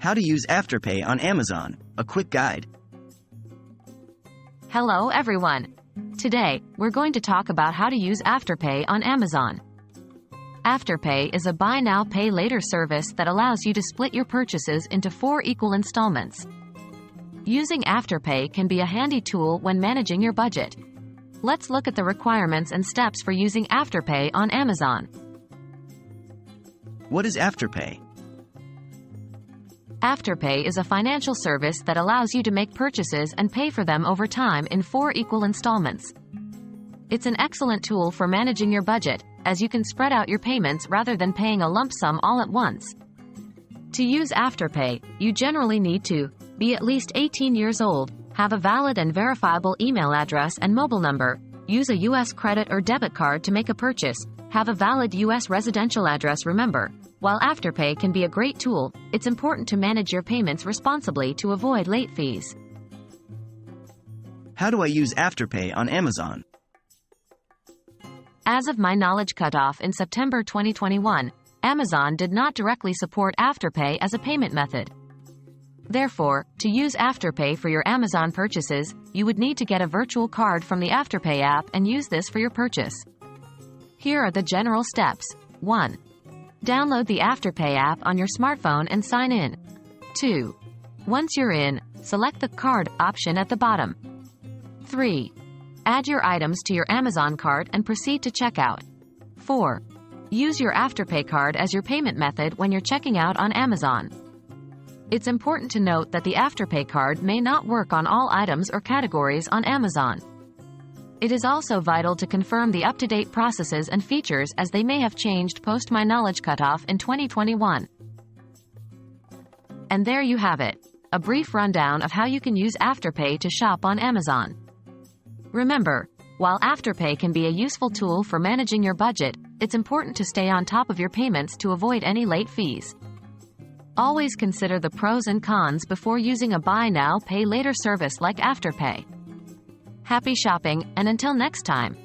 How to use Afterpay on Amazon, a quick guide. Hello everyone. Today, we're going to talk about how to use Afterpay on Amazon. Afterpay is a buy now pay later service that allows you to split your purchases into 4 equal installments. Using Afterpay can be a handy tool when managing your budget. Let's look at the requirements and steps for using Afterpay on Amazon. What is Afterpay? Afterpay is a financial service that allows you to make purchases and pay for them over time in 4 equal installments. It's an excellent tool for managing your budget, as you can spread out your payments rather than paying a lump sum all at once. To use Afterpay, you generally need to be at least 18 years old, have a valid and verifiable email address and mobile number, use a U.S. credit or debit card to make a purchase, have a valid U.S. residential address. Remember, while Afterpay can be a great tool, it's important to manage your payments responsibly to avoid late fees. How do I use Afterpay on Amazon? As of my knowledge cutoff in September 2021, Amazon did not directly support Afterpay as a payment method. Therefore, to use Afterpay for your Amazon purchases, you would need to get a virtual card from the Afterpay app and use this for your purchase. Here are the general steps. 1. Download the Afterpay app on your smartphone and sign in. 2. Once you're in, select the card option at the bottom. 3. Add your items to your Amazon cart and proceed to checkout. 4. Use your Afterpay card as your payment method when you're checking out on Amazon. It's important to note that the Afterpay card may not work on all items or categories on Amazon. It is also vital to confirm the up-to-date processes and features, as they may have changed post my knowledge cutoff in 2021. And there you have it, a brief rundown of how you can use Afterpay to shop on Amazon. Remember, while Afterpay can be a useful tool for managing your budget, it's important to stay on top of your payments to avoid any late fees. Always consider the pros and cons before using a buy now pay later service like Afterpay. Happy shopping, and until next time.